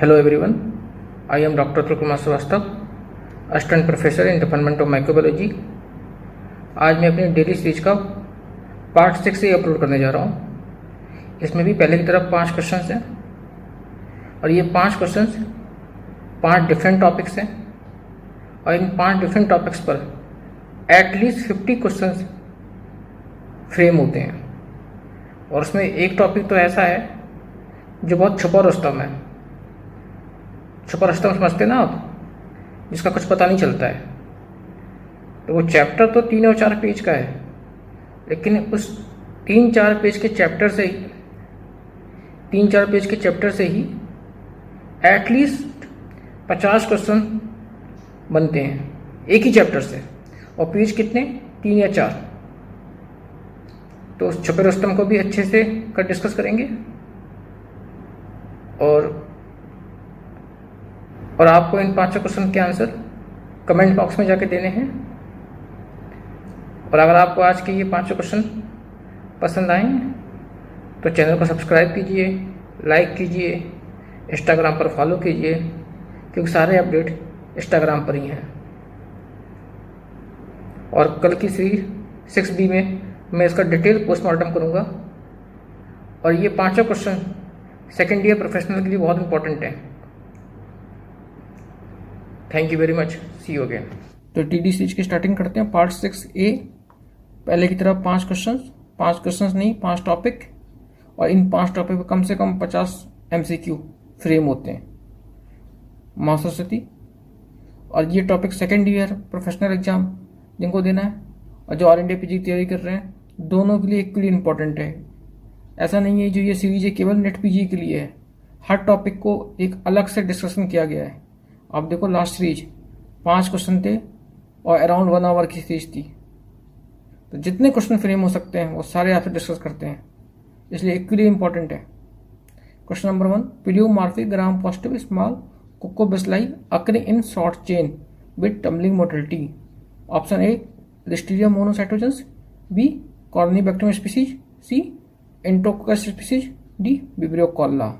Hello everyone, I am Dr. Atul Kumar Srivastava, Assistant Professor in Department of Microbiology। आज मैं अपनी daily series का part 6 से upload करने जा रहा हूँ। इसमें भी पहले की तरफ 5 क्वेश्चंस हैं और ये 5 क्वेश्चंस 5 डिफरेंट टॉपिक्स हैं और इन 5 डिफरेंट टॉपिक्स पर एटलीस्ट 50 क्वेश्चंस फ्रेम होते हैं और उसमें एक टॉपिक तो ऐसा है जो बहुत छुपा रुस्तम है। छुपा रुस्तम समझते ना आप, जिसका कुछ पता नहीं चलता है। तो वो चैप्टर तो 3 और 4 पेज का है, लेकिन उस 3-4 पेज के चैप्टर से ही 3-4 पेज के चैप्टर से ही एटलीस्ट 50 क्वेश्चन बनते हैं एक ही चैप्टर से। और पेज कितने? 3 या 4। तो उस छुपे रुस्तम को भी अच्छे से कर डिस्कस करेंगे और आपको इन 5 क्वेश्चन के आंसर कमेंट बॉक्स में जाके देने हैं। और अगर आपको आज के ये 5 क्वेश्चन पसंद आए तो चैनल को सब्सक्राइब कीजिए, लाइक कीजिए, इंस्टाग्राम पर फॉलो कीजिए, क्योंकि सारे अपडेट इंस्टाग्राम पर ही हैं। और कल की सीरीज 6B में मैं इसका डिटेल पोस्टमार्टम करूँगा और ये 5 क्वेश्चन सेकेंड ईयर प्रोफेशनल के लिए बहुत इंपॉर्टेंट है। Thank you very much, see you again. तो टीडी सीरीज की स्टार्टिंग करते हैं। पार्ट 6A पहले की तरह 5 क्वेश्चंस नहीं, 5 टॉपिक, और इन 5 टॉपिक पर कम से कम 50 MCQ फ्रेम होते हैं। माँ सरस्वती। और ये topic second year professional exam जिनको देना है और जो ऑल इंडिया PG की तैयारी कर रहे हैं, दोनों के लिए इक्वली इंपॉर्टेंट है। ऐसा नहीं है जो ये सीरीज है केवल नेट PG के लिए है। हर टॉपिक को एक अलग से डिस्कशन किया गया है। आप देखो, लास्ट सीरीज 5 क्वेश्चन थे और अराउंड 1 आवर की सीरीज थी। तो जितने क्वेश्चन फ्रेम हो सकते हैं वो सारे आपसे डिस्कस करते हैं, इसलिए इक्वली इंपॉर्टेंट है। Question number 1, pleomorphic gram positive small coccobacilli occurring in short chain with tumbling motility. Option A Listeria monocytogenes, B Corynebacterium species, C Enterococcus species, D Vibrio cholerae.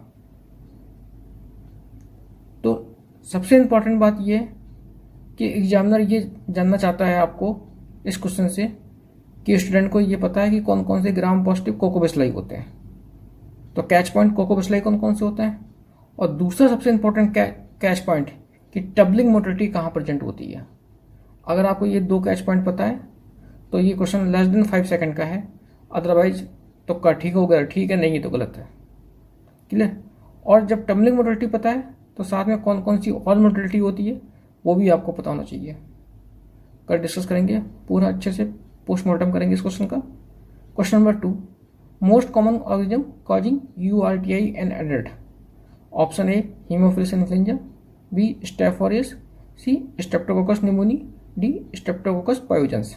तो सबसे इंपॉर्टेंट बात यह है कि एग्जामिनर ये जानना चाहता है आपको इस क्वेश्चन से कि स्टूडेंट को ये पता है कि कौन कौन से ग्राम पॉजिटिव कोकोबैसिलाई होते हैं। तो कैच पॉइंट कोकोबैसिलाई कौन कौन से होते हैं, और दूसरा सबसे इंपॉर्टेंट कैच पॉइंट कि टबलिंग मोटिलिटी कहाँ प्रेजेंट होती है। अगर आपको ये 2 कैच पॉइंट पता है तो ये क्वेश्चन लेस देन 5 सेकेंड का है। अदरवाइज तो का ठीक हो गया, ठीक है, नहीं है तो गलत है। क्लियर। और जब टबलिंग मोटिलिटी पता है तो साथ में कौन कौन सी और मोटिलिटी होती है वो भी आपको पता होना चाहिए। कल डिस्कस करेंगे, पूरा अच्छे से पोस्टमार्टम करेंगे इस क्वेश्चन का। Question number 2, most common organism causing URTI in adult. Option A Haemophilus influenzae, B Staph aureus, C Streptococcus pneumoniae, D Streptococcus pyogenes.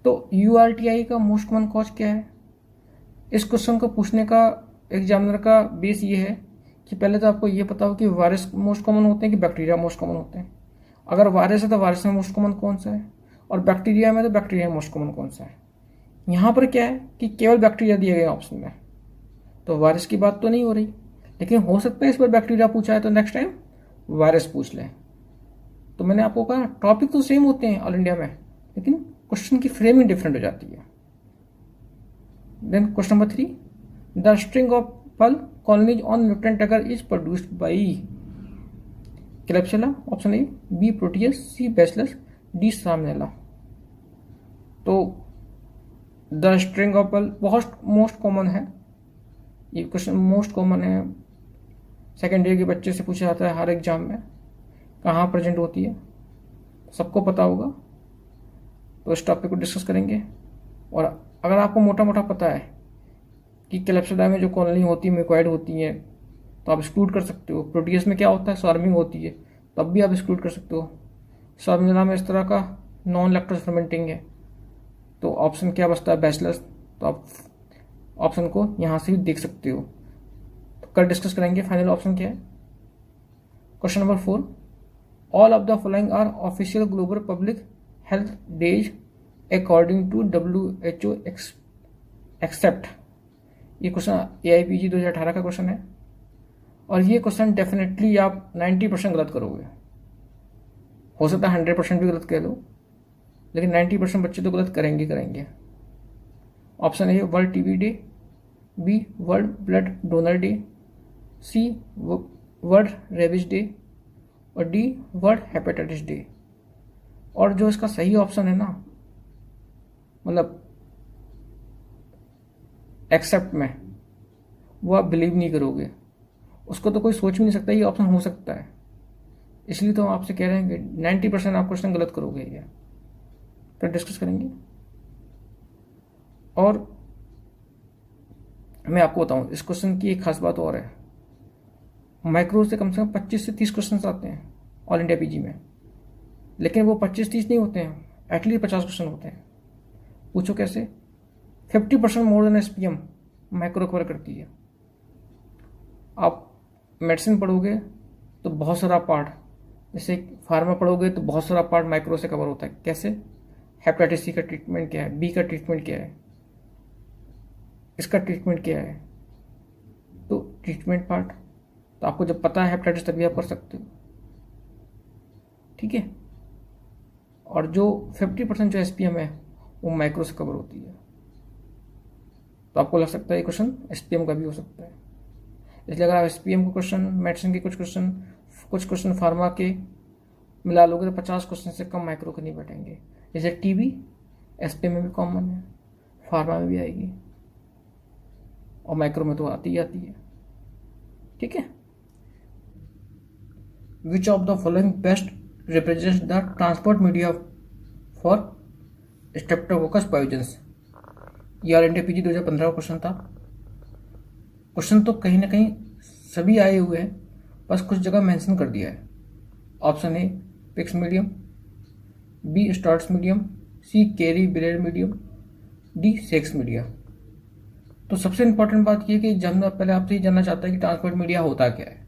तो URTI का मोस्ट कॉमन कॉज क्या है? इस क्वेश्चन को पूछने का एग्जामिनर का बेस ये है कि पहले तो आपको ये पता हो कि वायरस मोस्ट कॉमन होते हैं कि बैक्टीरिया मोस्ट कॉमन होते हैं। अगर वायरस है तो वायरस में मोस्ट कॉमन कौन सा है, और बैक्टीरिया में तो बैक्टीरिया में मोस्ट कॉमन कौन सा है। यहाँ पर क्या है कि केवल बैक्टीरिया दिए गए ऑप्शन में, तो वायरस की बात तो नहीं हो रही, लेकिन हो सकता है इस पर बैक्टीरिया पूछा है तो नेक्स्ट टाइम वायरस पूछ लें। तो मैंने आपको कहा टॉपिक तो सेम होते हैं ऑल इंडिया में, लेकिन क्वेश्चन की फ्रेमिंग डिफरेंट हो जाती है। Then question number 3, the string of pearl colonies on mutant agar is produced by Klebsiella, option A, B Proteus, C Bacillus, D Salmonella. तो द स्ट्रिंग ऑफ पल बहुत most common है, ये question most common है, second year के बच्चे से पूछा जाता है हर एग्जाम में, कहाँ प्रेजेंट होती है, सबको पता होगा। तो इस टॉपिक को डिस्कस करेंगे। और अगर आपको मोटा मोटा पता है कि क्लेब्सिला में जो कॉलोनी होती है मिकोइड होती है तो आप एक्सक्लूड कर सकते हो। प्रोटियस में क्या होता है, स्वार्मिंग होती है, तब भी आप एक्सक्लूड कर सकते हो। साल्मोनेला में इस तरह का नॉन लैक्टोज फर्मेंटिंग है, तो ऑप्शन क्या बचता है, बैसिलस। तो आप ऑप्शन को यहाँ से भी देख सकते हो। तो कल डिस्कस करेंगे फाइनल ऑप्शन क्या है। Question number 4, all of the following are official global public health days according to WHO except. ये क्वेश्चन AIPG 2018 का क्वेश्चन है। और ये क्वेश्चन डेफिनेटली आप 90% गलत करोगे। हो सकता है 100% भी गलत कह लो, लेकिन 90% बच्चे तो गलत करेंगे करेंगे। Option A world TB day, B world blood donor day, C world rabies day, और डी वर्ल्ड हेपेटाइटिस डे। और जो इसका सही ऑप्शन है ना, मतलब एक्सेप्ट में, वो आप बिलीव नहीं करोगे। उसको तो कोई सोच भी नहीं सकता ये ऑप्शन हो सकता है। इसलिए तो हम आपसे कह रहे हैं कि 90% आप क्वेश्चन गलत करोगे। ये फिर डिस्कस करेंगे। और मैं आपको बताऊं, इस क्वेश्चन की एक खास बात और है। माइक्रो से कम 25 से 30 क्वेश्चन आते हैं ऑल इंडिया पीजी में, लेकिन वो 25-30 नहीं होते हैं, एटलीस्ट 50 क्वेश्चन होते हैं। पूछो कैसे? 50% more than SPM micro cover करती है। आप मेडिसिन पढ़ोगे तो बहुत सारा पार्ट, जैसे फार्मा पढ़ोगे तो बहुत सारा पार्ट माइक्रो से कवर होता है। कैसे? हेपेटाइटिस सी का ट्रीटमेंट क्या है, बी का ट्रीटमेंट क्या है, इसका ट्रीटमेंट क्या है। तो ट्रीटमेंट पार्ट तो आपको जब पता है हेपेटाइटिस, तभी आप कर सकते हो। ठीक है। और जो 50% जो एसपीएम है वो माइक्रो से कवर होती है। तो आपको लग सकता है ये क्वेश्चन एसपीएम का भी हो सकता है। इसलिए अगर आप एसपीएम के क्वेश्चन, मेडिसिन के कुछ क्वेश्चन फार्मा के मिला लोगे तो 50 क्वेश्चन से कम माइक्रो के नहीं बैठेंगे। जैसे टीबी एसपीएम में भी कॉमन है, फार्मा में भी आएगी, और माइक्रो में तो आती ही आती है। ठीक है। Which of the following best represents the transport media for Streptococcus pyogenes? ये ऑल इंडिया पीजी 2015 का क्वेश्चन था। क्वेश्चन तो कहीं ना कहीं सभी आए हुए हैं, बस कुछ जगह मेंशन कर दिया है। Option A Pikes medium, B Stuart's medium, C Cary Blair medium, D सेक्स मीडिया। तो सबसे इंपॉर्टेंट बात यह कि जानना, पहले आपसे ये जानना चाहता है कि ट्रांसपोर्ट मीडिया होता क्या है।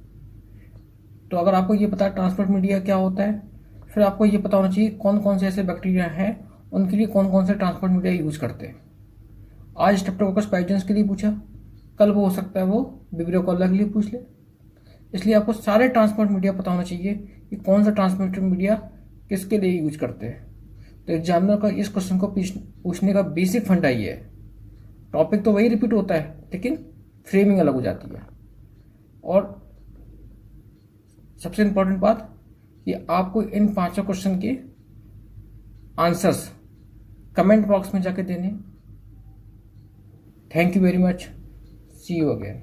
तो अगर आपको ये पता है ट्रांसपोर्ट मीडिया क्या होता है, फिर आपको ये पता होना चाहिए कौन कौन से ऐसे बैक्टीरिया हैं, उनके लिए कौन कौन से ट्रांसपोर्ट मीडिया यूज करते हैं। आज स्ट्रेप्टोकोकस पायोजेंस के लिए पूछा, कल वो हो सकता है वो विब्रियो कॉलरा के लिए पूछ ले। इसलिए आपको सारे ट्रांसपोर्ट मीडिया पता होना चाहिए कि कौन सा ट्रांसपोर्ट मीडिया किसके लिए यूज करते हैं। तो एग्जामिनर का इस क्वेश्चन को पूछने का बेसिक फंडा ये है। टॉपिक तो वही रिपीट होता है, लेकिन फ्रेमिंग अलग हो जाती है। और सबसे इंपॉर्टेंट बात कि आपको इन 5 क्वेश्चन के आंसर्स कमेंट बॉक्स में जाके देने। Thank you very much, see you again.